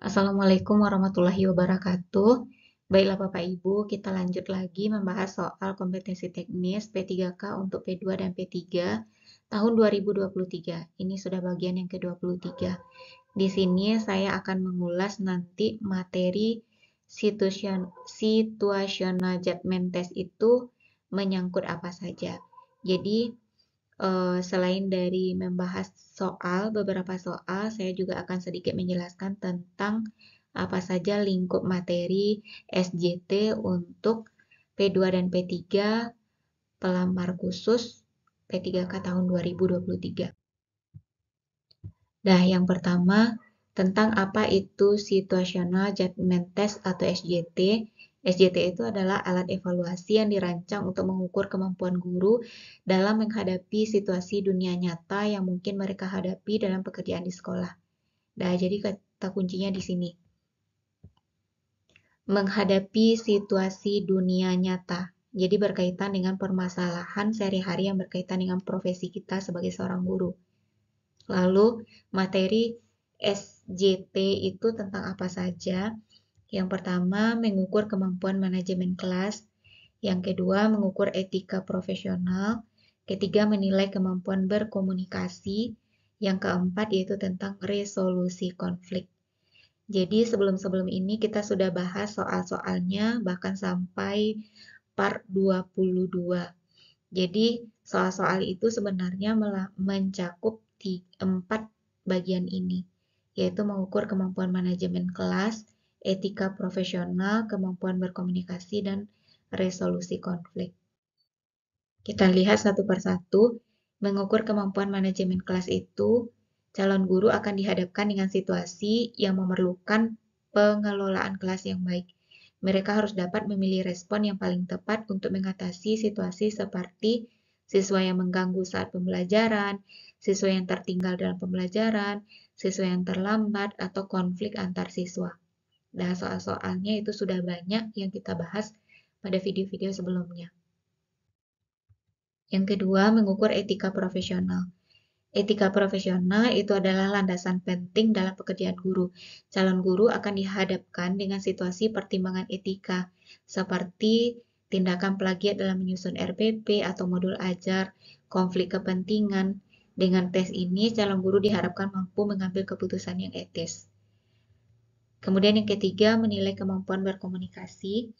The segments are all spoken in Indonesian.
Assalamualaikum warahmatullahi wabarakatuh. Baiklah Bapak Ibu, kita lanjut lagi membahas soal kompetensi teknis P3K untuk P2 dan P3 tahun 2023. Ini sudah bagian yang ke-23. Di sini saya akan mengulas nanti materi situational judgment test itu menyangkut apa saja. Jadi selain dari membahas beberapa soal, saya juga akan sedikit menjelaskan tentang apa saja lingkup materi SJT untuk P2 dan P3 pelamar khusus P3K tahun 2023. Nah, yang pertama, tentang apa itu Situational Judgment Test atau SJT. SJT itu adalah alat evaluasi yang dirancang untuk mengukur kemampuan guru dalam menghadapi situasi dunia nyata yang mungkin mereka hadapi dalam pekerjaan di sekolah. Nah, jadi kata kuncinya di sini. Menghadapi situasi dunia nyata. Jadi berkaitan dengan permasalahan sehari-hari yang berkaitan dengan profesi kita sebagai seorang guru. Lalu materi SJT itu tentang apa saja? Yang pertama, mengukur kemampuan manajemen kelas. Yang kedua, mengukur etika profesional. Ketiga, menilai kemampuan berkomunikasi. Yang keempat, yaitu tentang resolusi konflik. Jadi sebelum ini kita sudah bahas soal-soalnya, bahkan sampai part 22. Jadi soal-soal itu sebenarnya mencakup 4 bagian ini, yaitu mengukur kemampuan manajemen kelas, etika profesional, kemampuan berkomunikasi, dan resolusi konflik. Kita lihat satu persatu. Mengukur kemampuan manajemen kelas itu, calon guru akan dihadapkan dengan situasi yang memerlukan pengelolaan kelas yang baik. Mereka harus dapat memilih respon yang paling tepat untuk mengatasi situasi seperti siswa yang mengganggu saat pembelajaran, siswa yang tertinggal dalam pembelajaran, siswa yang terlambat, atau konflik antar siswa. Nah, soal-soalnya itu sudah banyak yang kita bahas pada video-video sebelumnya. Yang kedua, mengukur etika profesional. Etika profesional itu adalah landasan penting dalam pekerjaan guru. Calon guru akan dihadapkan dengan situasi pertimbangan etika, seperti tindakan plagiat dalam menyusun RPP atau modul ajar, konflik kepentingan. Dengan tes ini, calon guru diharapkan mampu mengambil keputusan yang etis. Kemudian yang ketiga, menilai kemampuan berkomunikasi.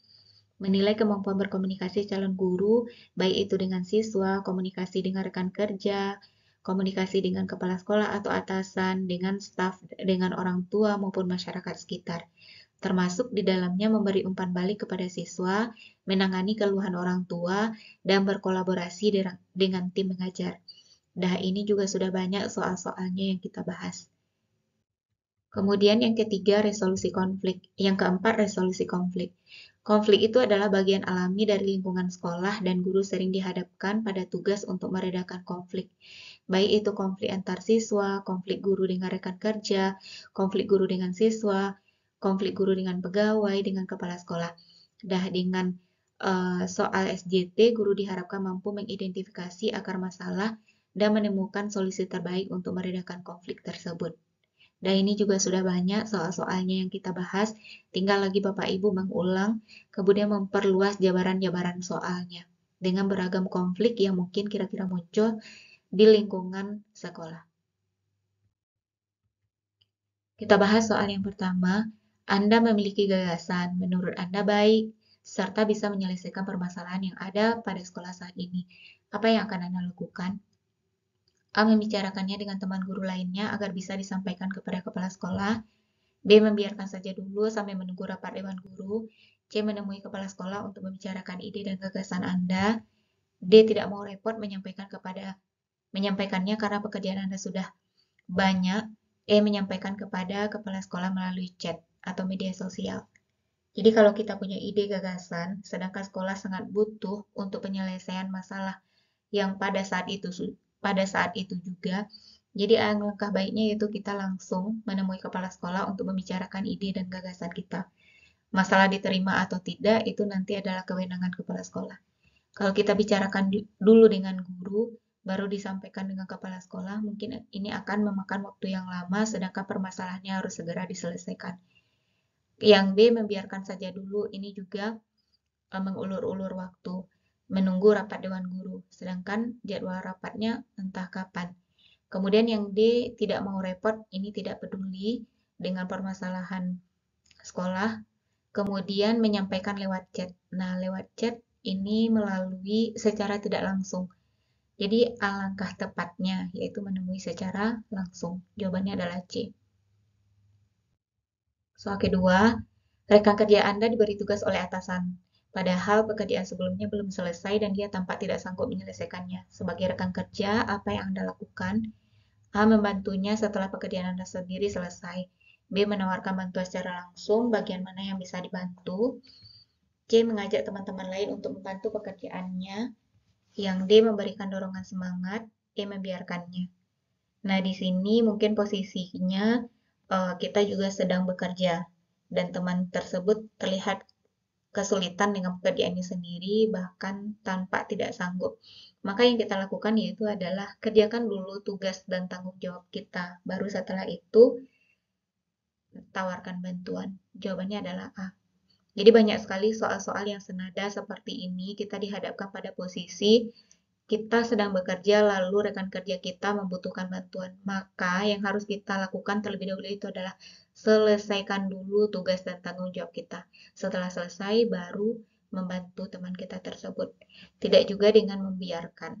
Menilai kemampuan berkomunikasi calon guru, baik itu dengan siswa, komunikasi dengan rekan kerja, komunikasi dengan kepala sekolah atau atasan, dengan staf, dengan orang tua maupun masyarakat sekitar. Termasuk di dalamnya memberi umpan balik kepada siswa, menangani keluhan orang tua, dan berkolaborasi dengan tim mengajar. Nah, ini juga sudah banyak soal-soalnya yang kita bahas. Kemudian yang ketiga, resolusi konflik. Yang keempat, resolusi konflik. Konflik itu adalah bagian alami dari lingkungan sekolah dan guru sering dihadapkan pada tugas untuk meredakan konflik. Baik itu konflik antar siswa, konflik guru dengan rekan kerja, konflik guru dengan siswa, konflik guru dengan pegawai, dengan kepala sekolah. Dengan soal SJT, guru diharapkan mampu mengidentifikasi akar masalah dan menemukan solusi terbaik untuk meredakan konflik tersebut. Dan ini juga sudah banyak soal-soalnya yang kita bahas. Tinggal lagi Bapak Ibu mengulang, kemudian memperluas jabaran-jabaran soalnya dengan beragam konflik yang mungkin kira-kira muncul di lingkungan sekolah. Kita bahas soal yang pertama. Anda memiliki gagasan, menurut Anda baik, serta bisa menyelesaikan permasalahan yang ada pada sekolah saat ini. Apa yang akan Anda lakukan? A. Membicarakannya dengan teman guru lainnya agar bisa disampaikan kepada kepala sekolah. B. Membiarkan saja dulu sampai menunggu rapat dewan guru. C. Menemui kepala sekolah untuk membicarakan ide dan gagasan Anda. D. Tidak mau repot menyampaikannya karena pekerjaan Anda sudah banyak. E. Menyampaikan kepada kepala sekolah melalui chat atau media sosial. Jadi kalau kita punya ide gagasan, sedangkan sekolah sangat butuh untuk penyelesaian masalah yang pada saat itu juga, jadi langkah baiknya yaitu kita langsung menemui kepala sekolah untuk membicarakan ide dan gagasan kita. Masalah diterima atau tidak itu nanti adalah kewenangan kepala sekolah. Kalau kita bicarakan dulu dengan guru, baru disampaikan dengan kepala sekolah, mungkin ini akan memakan waktu yang lama, sedangkan permasalahannya harus segera diselesaikan. Yang B, membiarkan saja dulu, ini juga mengulur-ulur waktu, menunggu rapat Dewan Guru, sedangkan jadwal rapatnya entah kapan. Kemudian yang D, tidak mau repot, ini tidak peduli dengan permasalahan sekolah, kemudian menyampaikan lewat chat. Nah, lewat chat ini melalui secara tidak langsung. Jadi alangkah tepatnya yaitu menemui secara langsung. Jawabannya adalah C. Soal kedua, rekan kerja Anda diberi tugas oleh atasan. Padahal pekerjaan sebelumnya belum selesai dan dia tampak tidak sanggup menyelesaikannya. Sebagai rekan kerja, apa yang Anda lakukan? A. Membantunya setelah pekerjaan Anda sendiri selesai. B. Menawarkan bantuan secara langsung, bagian mana yang bisa dibantu. C. Mengajak teman-teman lain untuk membantu pekerjaannya. Yang D. Memberikan dorongan semangat. E. Membiarkannya. Nah, di sini mungkin posisinya kita juga sedang bekerja dan teman tersebut terlihat kesulitan dengan pekerjaannya sendiri, bahkan tampak tidak sanggup. Maka yang kita lakukan yaitu adalah kerjakan dulu tugas dan tanggung jawab kita. Baru setelah itu tawarkan bantuan. Jawabannya adalah A. Jadi banyak sekali soal-soal yang senada seperti ini. Kita dihadapkan pada posisi kita sedang bekerja lalu rekan kerja kita membutuhkan bantuan. Maka yang harus kita lakukan terlebih dahulu itu adalah selesaikan dulu tugas dan tanggung jawab kita. Setelah selesai baru membantu teman kita tersebut. Tidak juga dengan membiarkan.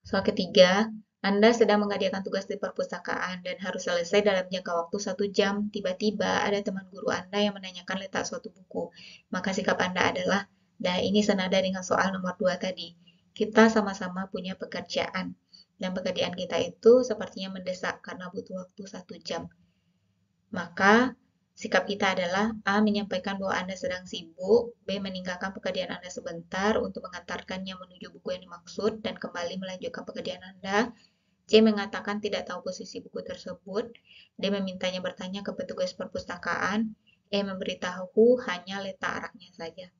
Soal ketiga, Anda sedang mengerjakan tugas di perpustakaan dan harus selesai dalam jangka waktu 1 jam. Tiba-tiba ada teman guru Anda yang menanyakan letak suatu buku. Maka sikap Anda adalah, nah ini senada dengan soal nomor 2 tadi. Kita sama-sama punya pekerjaan. Dan pekerjaan kita itu sepertinya mendesak karena butuh waktu 1 jam. Maka sikap kita adalah A. Menyampaikan bahwa Anda sedang sibuk, B. Meninggalkan pekerjaan Anda sebentar untuk mengantarkannya menuju buku yang dimaksud dan kembali melanjutkan pekerjaan Anda. C. Mengatakan tidak tahu posisi buku tersebut. D. Memintanya bertanya ke petugas perpustakaan. E. Memberitahu hanya letak arahnya saja.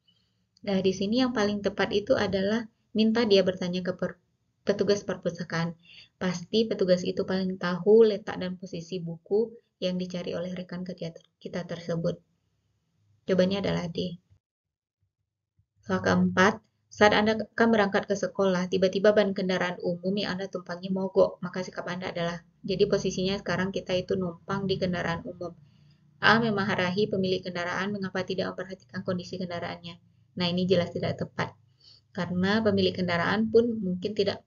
Nah, di sini yang paling tepat itu adalah minta dia bertanya ke petugas perpustakaan. Pasti petugas itu paling tahu letak dan posisi buku yang dicari oleh rekan kerja kita tersebut. Jawabannya adalah D. Soal keempat, saat Anda akan berangkat ke sekolah, tiba-tiba ban kendaraan umum yang Anda tumpangi mogok, maka sikap Anda adalah, jadi posisinya sekarang kita itu numpang di kendaraan umum. A. Memarahi pemilik kendaraan mengapa tidak memperhatikan kondisi kendaraannya. Nah, ini jelas tidak tepat. Karena pemilik kendaraan pun mungkin tidak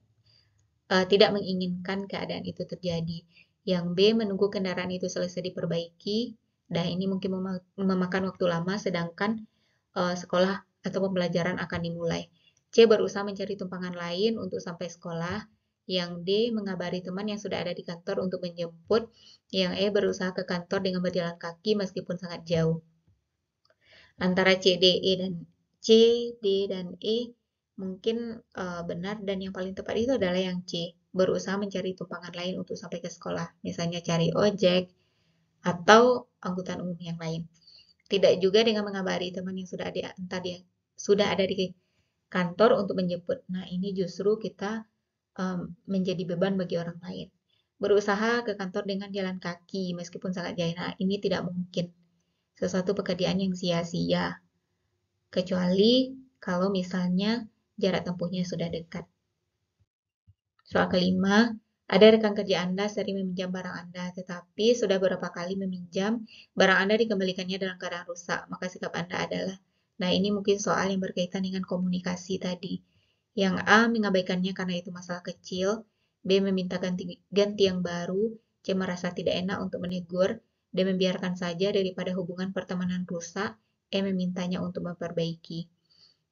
menginginkan keadaan itu terjadi. Yang B. Menunggu kendaraan itu selesai diperbaiki. Dan ini mungkin memakan waktu lama, sedangkan sekolah atau pembelajaran akan dimulai. C. Berusaha mencari tumpangan lain untuk sampai sekolah. Yang D. Mengabari teman yang sudah ada di kantor untuk menjemput. Yang E. Berusaha ke kantor dengan berjalan kaki meskipun sangat jauh. Antara C, D, E, dan C, D, dan E mungkin benar dan yang paling tepat itu adalah yang C. Berusaha mencari tumpangan lain untuk sampai ke sekolah. Misalnya cari ojek atau angkutan umum yang lain. Tidak juga dengan mengabari teman yang sudah ada di kantor untuk menjemput. Nah, ini justru kita menjadi beban bagi orang lain. Berusaha ke kantor dengan jalan kaki meskipun sangat jauh. Nah, ini tidak mungkin. Sesuatu pekerjaan yang sia-sia. Kecuali kalau misalnya jarak tempuhnya sudah dekat. Soal kelima, ada rekan kerja Anda sering meminjam barang Anda, tetapi sudah beberapa kali meminjam, barang Anda dikembalikannya dalam keadaan rusak, maka sikap Anda adalah, nah ini mungkin soal yang berkaitan dengan komunikasi tadi. Yang A, mengabaikannya karena itu masalah kecil, B, meminta ganti yang baru, C, merasa tidak enak untuk menegur, D, membiarkan saja daripada hubungan pertemanan rusak, E, memintanya untuk memperbaiki.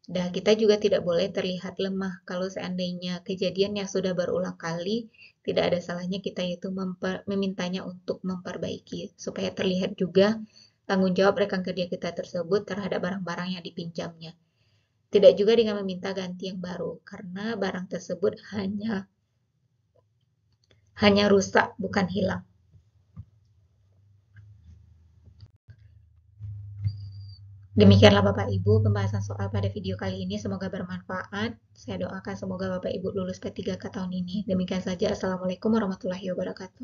Dan kita juga tidak boleh terlihat lemah kalau seandainya kejadian yang sudah berulang kali, tidak ada salahnya kita itu memintanya untuk memperbaiki, supaya terlihat juga tanggung jawab rekan kerja kita tersebut terhadap barang-barang yang dipinjamnya. Tidak juga dengan meminta ganti yang baru, karena barang tersebut hanya rusak, bukan hilang. Demikianlah Bapak Ibu pembahasan soal pada video kali ini, semoga bermanfaat. Saya doakan semoga Bapak Ibu lulus P3K tahun ini. Demikian saja, Assalamualaikum warahmatullahi wabarakatuh.